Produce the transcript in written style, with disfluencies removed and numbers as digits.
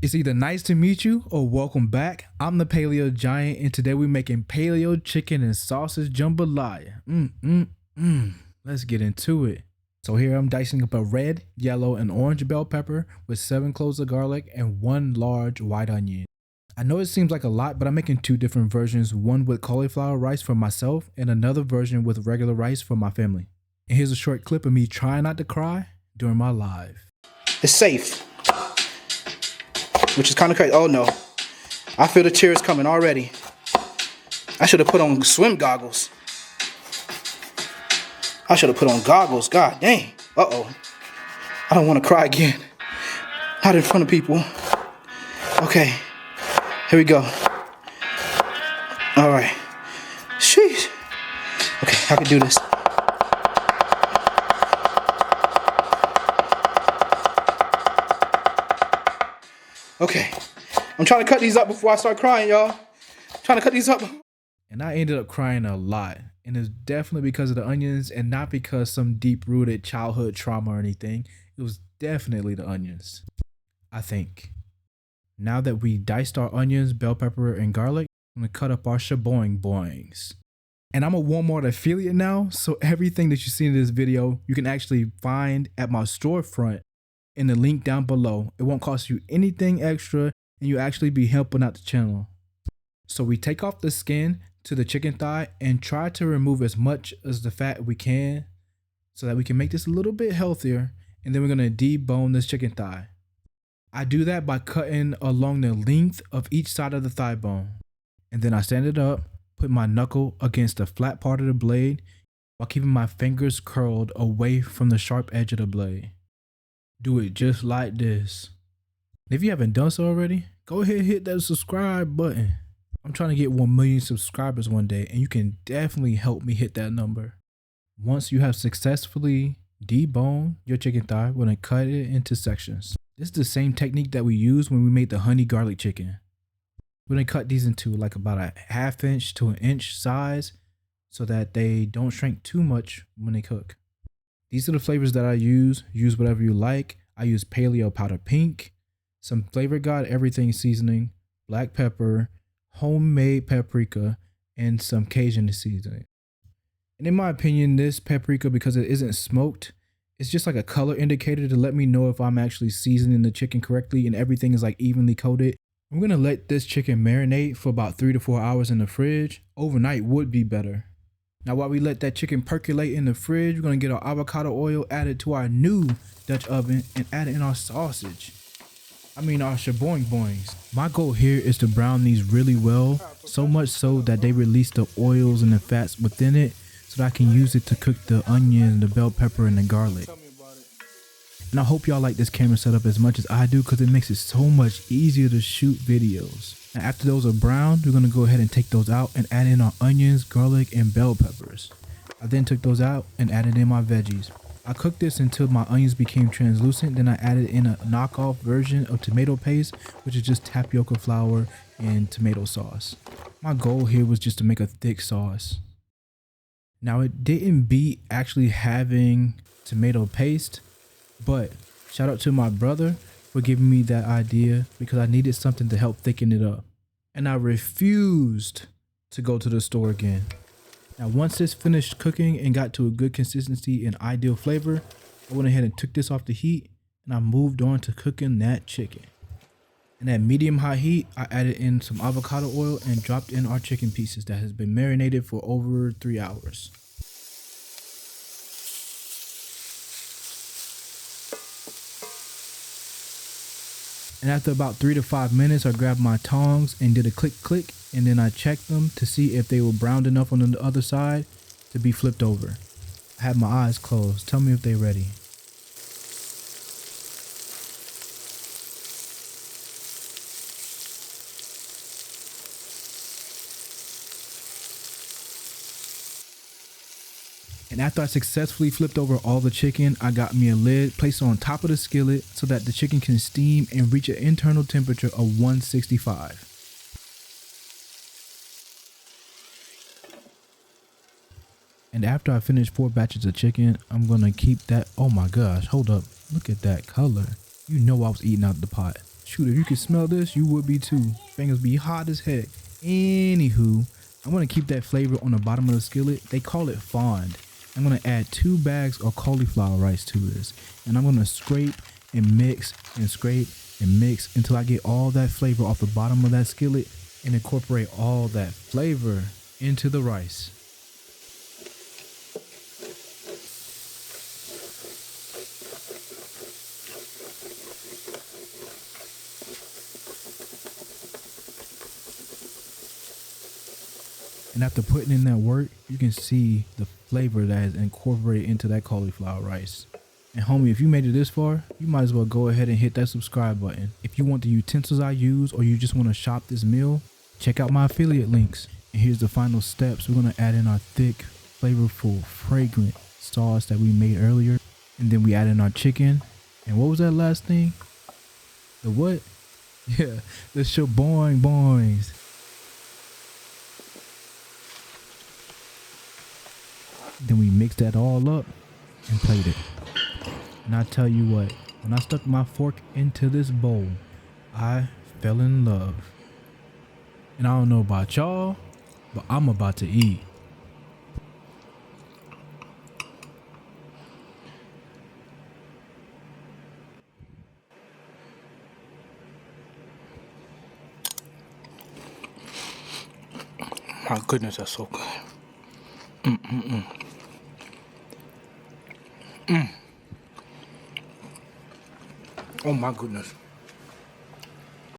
It's either nice to meet you or welcome back. I'm the Paleo Giant, and today we're making paleo chicken and sausage jambalaya. Let's get into it. So here I'm dicing up a red, yellow, and orange bell pepper with 7 cloves of garlic and 1 large white onion. I know it seems like a lot, but I'm making 2 different versions, one with cauliflower rice for myself and another version with regular rice for my family. And here's a short clip of me trying not to cry during my live. It's safe, which is kind of crazy. Oh no, I feel the tears coming already. I should have put on swim goggles. I should have put on goggles. God dang. Uh-oh. I don't want to cry again. Not in front of people. Okay. Here we go. All right. Sheesh. Okay, I can do this. Okay. I'm trying to cut these up before I start crying, y'all. Trying to cut these up. And I ended up crying a lot. And it's definitely because of the onions and not because some deep-rooted childhood trauma or anything. It was definitely the onions, I think. Now that we diced our onions, bell pepper, and garlic, I'm going to cut up our boings. And I'm a Walmart affiliate now, so everything that you see in this video, you can actually find at my storefront in the link down below. It won't cost you anything extra, and you actually be helping out the channel. So we take off the skin to the chicken thigh and try to remove as much as the fat we can so that we can make this a little bit healthier, and then we're going to debone this chicken thigh. I do that by cutting along the length of each side of the thigh bone, and then I stand it up, put my knuckle against the flat part of the blade while keeping my fingers curled away from the sharp edge of the blade. Do it just like this. And if you haven't done so already, go ahead and hit that subscribe button. I'm trying to get 1 million subscribers one day, and you can definitely help me hit that number. Once you have successfully deboned your chicken thigh, we're going to cut it into sections. This is the same technique that we used when we made the honey garlic chicken. We're going to cut these into like about a 1/2 inch to 1 inch size so that they don't shrink too much when they cook. These are the flavors that I use. Use whatever you like. I use PALEO powder pink, some Flavor God everything seasoning, black pepper, homemade paprika, and some Cajun seasoning. And in my opinion, this paprika, because it isn't smoked, it's just like a color indicator to let me know if I'm actually seasoning the chicken correctly and everything is like evenly coated. I'm going to let this chicken marinate for about 3 to 4 hours in the fridge. Overnight would be better. Now while we let that chicken percolate in the fridge, we're going to get our avocado oil added to our new Dutch oven and add in our sausage. Our boings. My goal here is to brown these really well, so much so that they release the oils and the fats within it so that I can use it to cook the onion, the bell pepper, and the garlic. And I hope y'all like this camera setup as much as I do because it makes it so much easier to shoot videos. Now after those are browned, we're going to go ahead and take those out and add in our onions, garlic, and bell peppers. I then took those out and added in my veggies. I cooked this until my onions became translucent, then I added in a knockoff version of tomato paste, which is just tapioca flour and tomato sauce. My goal here was just to make a thick sauce. Now it didn't beat actually having tomato paste, but shout out to my brother for giving me that idea because I needed something to help thicken it up. And I refused to go to the store again. Now once this finished cooking and got to a good consistency and ideal flavor, I went ahead and took this off the heat and I moved on to cooking that chicken. And at medium high heat, I added in some avocado oil and dropped in our chicken pieces that has been marinated for over 3 hours. And after about 3 to 5 minutes, I grabbed my tongs and did a click, and then I checked them to see if they were browned enough on the other side to be flipped over. I had my eyes closed. Tell me if they're ready. And after I successfully flipped over all the chicken, I got me a lid placed on top of the skillet so that the chicken can steam and reach an internal temperature of 165. And after I finish 4 batches of chicken, I'm gonna keep that. Oh my gosh, hold up. Look at that color. You know I was eating out the pot. Shoot, if you could smell this, you would be too. Fingers be hot as heck. Anywho, I'm gonna keep that flavor on the bottom of the skillet. They call it fond. I'm gonna add 2 bags of cauliflower rice to this. And I'm gonna scrape and mix and scrape and mix until I get all that flavor off the bottom of that skillet and incorporate all that flavor into the rice. And after putting in that work, you can see the flavor that is incorporated into that cauliflower rice. And homie, if you made it this far, you might as well go ahead and hit that subscribe button. If you want the utensils I use or you just want to shop this meal, check out my affiliate links. And here's the final steps. We're going to add in our thick, flavorful, fragrant sauce that we made earlier. And then we add in our chicken. And what was that last thing? The what? Yeah, the shaboing-boings. Then we mixed that all up and played it. And I tell you what, when I stuck my fork into this bowl, I fell in love. And I don't know about y'all, but I'm about to eat. My goodness, that's so good. Oh my goodness.